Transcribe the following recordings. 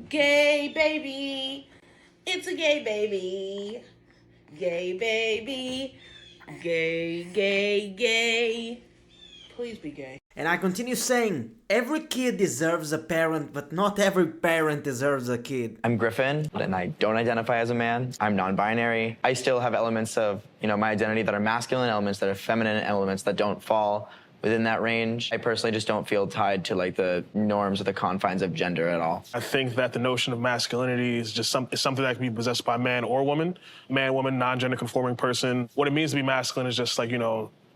Gay baby. It's a gay baby. Gay baby. Gay, gay, gay. Please be gay. And I continue saying, every kid deserves a parent, but not every parent deserves a kid. I'm Griffin, and I don't identify as a man. I'm non-binary. I still have elements of, my identity that are masculine, elements that are feminine, elements that don't fall within that range. I personally just don't feel tied to the norms or the confines of gender at all. I think that the notion of masculinity is just something that can be possessed by man or woman. Man, woman, non-gender conforming person. What it means to be masculine is just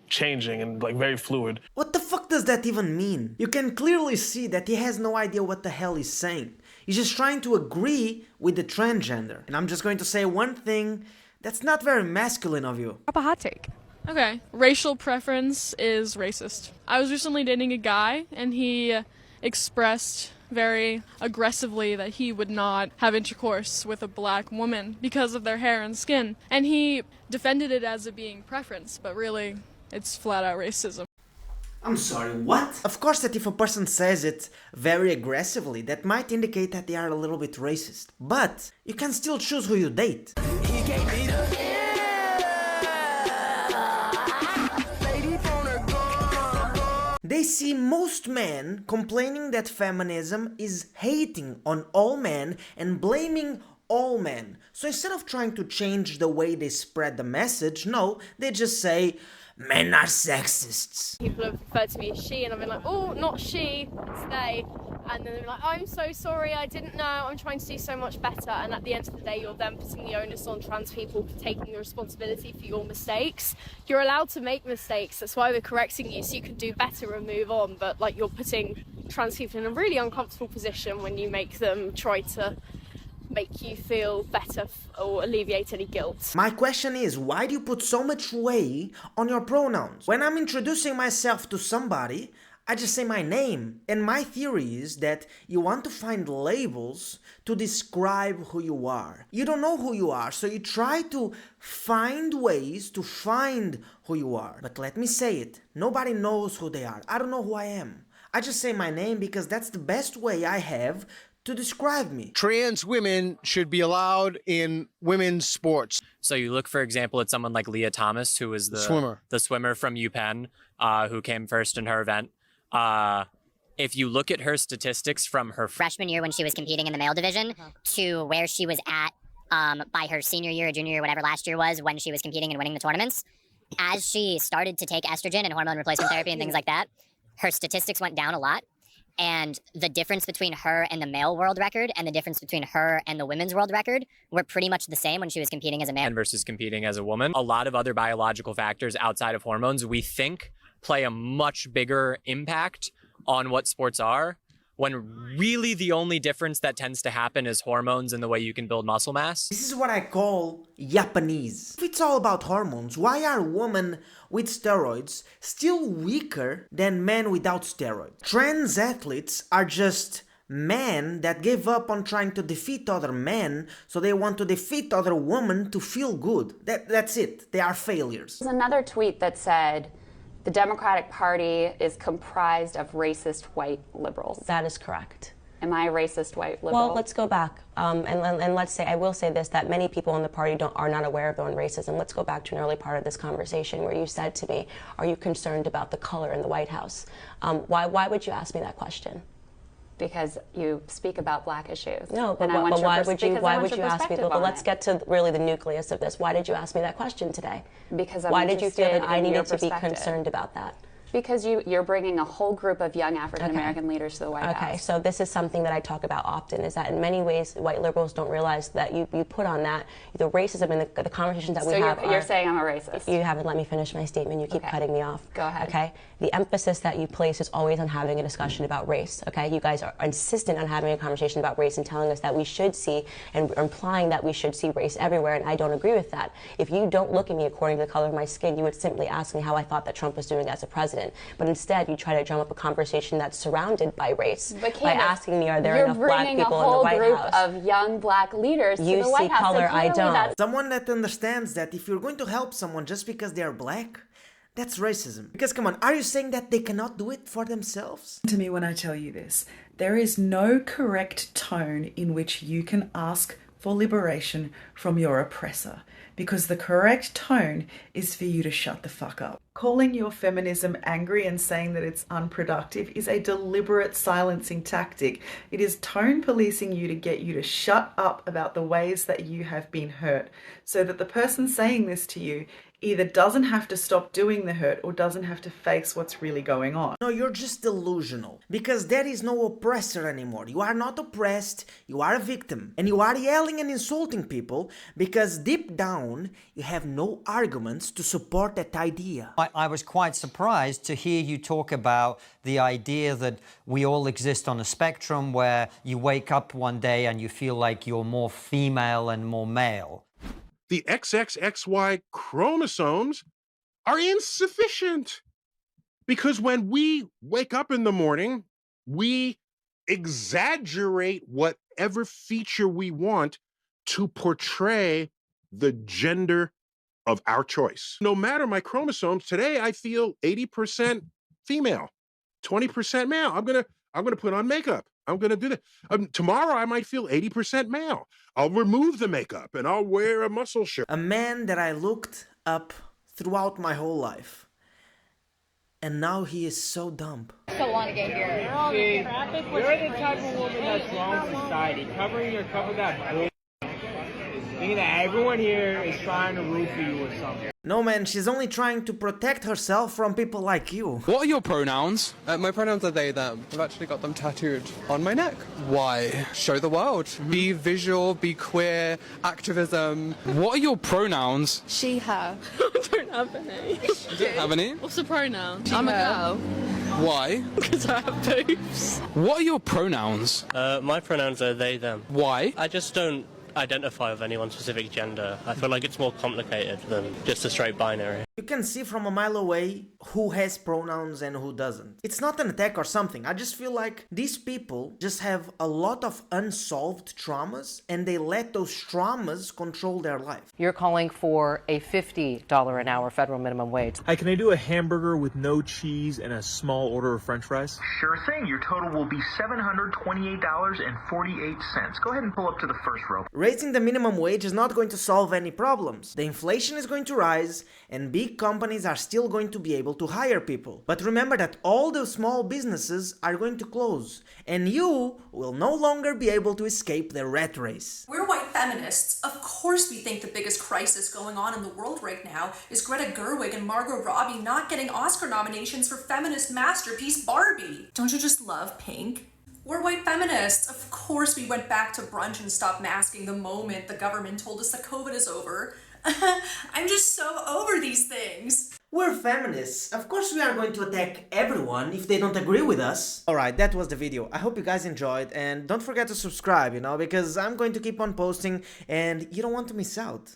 changing and very fluid. What the fuck does that even mean? You can clearly see that he has no idea what the hell he's saying. He's just trying to agree with the transgender. And I'm just going to say one thing, that's not very masculine of you. Up a hot take. Okay, racial preference is racist. I was recently dating a guy and he expressed very aggressively that he would not have intercourse with a black woman because of their hair and skin. And he defended it as a being preference, but really, it's flat out racism. I'm sorry, what? Of course that if a person says it very aggressively, that might indicate that they are a little bit racist. But you can still choose who you date. They see most men complaining that feminism is hating on all men and blaming all men. So instead of trying to change the way they spread the message, no, they just say, men are sexists. People have referred to me as she, and I've been like, oh, not she, it's they. And then they're like, I'm so sorry, I didn't know, I'm trying to do so much better. And at the end of the day, you're then putting the onus on trans people for taking the responsibility for your mistakes. You're allowed to make mistakes, that's why we're correcting you, so you can do better and move on. But you're putting trans people in a really uncomfortable position when you make them try to make you feel better or alleviate any guilt. My question is, why do you put so much weight on your pronouns? When I'm introducing myself to somebody, I just say my name. And my theory is that you want to find labels to describe who you are. You don't know who you are, so you try to find ways to find who you are. But let me say it, nobody knows who they are. I don't know who I am. I just say my name because that's the best way I have to describe me. Trans women should be allowed in women's sports. So you look, for example, at someone like Leah Thomas, who was the swimmer from UPenn, who came first in her event. If you look at her statistics from her freshman year when she was competing in the male division to where she was at by her senior year or junior year, whatever last year was, when she was competing and winning the tournaments, as she started to take estrogen and hormone replacement therapy and things like that, her statistics went down a lot. And the difference between her and the male world record and the difference between her and the women's world record were pretty much the same when she was competing as a man versus competing as a woman. A lot of other biological factors outside of hormones, we think, play a much bigger impact on what sports are, when really the only difference that tends to happen is hormones and the way you can build muscle mass. This is what I call Japanese. If it's all about hormones, why are women with steroids still weaker than men without steroids? Trans athletes are just men that gave up on trying to defeat other men, so they want to defeat other women to feel good. That's it. They are failures. There's another tweet that said, the Democratic Party is comprised of racist white liberals. That is correct. Am I a racist white liberal? Well, let's go back. And let's say, I will say this, that many people in the party are not aware of their own racism. Let's go back to an early part of this conversation where you said to me, are you concerned about the color in the White House? Why would you ask me that question? Because you speak about black issues. No, but why would you ask me? But let's get to really the nucleus of this. Why did you ask me that question today? Because why did you feel that I needed to be concerned about that? Because you're bringing a whole group of young African-American leaders to the White House. Okay, so this is something that I talk about often, is that in many ways, white liberals don't realize that you put on that, the racism and the conversations that we have. So you're saying I'm a racist? You haven't let me finish my statement. You keep cutting me off. Go ahead. Okay? The emphasis that you place is always on having a discussion about race, okay? You guys are insistent on having a conversation about race and telling us that we should see, and implying that we should see race everywhere, and I don't agree with that. If you don't look at me according to the color of my skin, you would simply ask me how I thought that Trump was doing as a president. But instead, you try to drum up a conversation that's surrounded by race by asking me, are there enough black people in the White House? You're bringing a whole group of young black leaders to the White House. You see color, I don't. Someone that understands that if you're going to help someone just because they are black, That's racism. Because come on, are you saying that they cannot do it for themselves? To me when I tell you this, there is no correct tone in which you can ask for liberation from your oppressor, because the correct tone is for you to shut the fuck up. Calling your feminism angry and saying that it's unproductive is a deliberate silencing tactic. It is tone policing you to get you to shut up about the ways that you have been hurt, so that the person saying this to you either doesn't have to stop doing the hurt or doesn't have to face what's really going on. No, you're just delusional. Because there is no oppressor anymore. You are not oppressed, you are a victim. And you are yelling and insulting people because deep down, you have no arguments to support that idea. I was quite surprised to hear you talk about the idea that we all exist on a spectrum where you wake up one day and you feel like you're more female and more male. The XXXY chromosomes are insufficient because when we wake up in the morning, we exaggerate whatever feature we want to portray the gender of our choice. No matter my chromosomes, today I feel 80% female, 20% male. I'm gonna put on makeup. I'm gonna do that. Tomorrow I might feel 80% male. I'll remove the makeup and I'll wear a muscle shirt. A man that I looked up throughout my whole life. And now he is so dumb. I still want to get here. See, you're the type of woman that's wrong in society. Covering your cup of that bull. Thinking that everyone here is trying to root for you or something. No man, she's only trying to protect herself from people like you. What are your pronouns? My pronouns are they, them. I've actually got them tattooed on my neck. Why? Show the world. Be visual, be queer, activism. What are your pronouns? She, her. I don't have any. You don't have any? What's the pronoun? I'm a girl. Why? Because I have boobs. What are your pronouns? My pronouns are they, them. Why? I just don't identify with any one specific gender. I feel like it's more complicated than just a straight binary. You can see from a mile away who has pronouns and who doesn't. It's not an attack or something. I just feel like these people just have a lot of unsolved traumas and they let those traumas control their life. You're calling for a $50 an hour federal minimum wage. Hi, can I do a hamburger with no cheese and a small order of french fries? Sure thing. Your total will be $728.48. Go ahead and pull up to the first row. Raising the minimum wage is not going to solve any problems. The inflation is going to rise and big companies are still going to be able to hire people. But remember that all the small businesses are going to close and you will no longer be able to escape the rat race. We're white feminists. Of course we think the biggest crisis going on in the world right now is Greta Gerwig and Margot Robbie not getting Oscar nominations for feminist masterpiece Barbie. Don't you just love Pink? We're white feminists. Of course we went back to brunch and stopped masking the moment the government told us that COVID is over. I'm just so over these things. We're feminists. Of course we are going to attack everyone if they don't agree with us. Alright, that was the video. I hope you guys enjoyed and don't forget to subscribe, because I'm going to keep on posting and you don't want to miss out.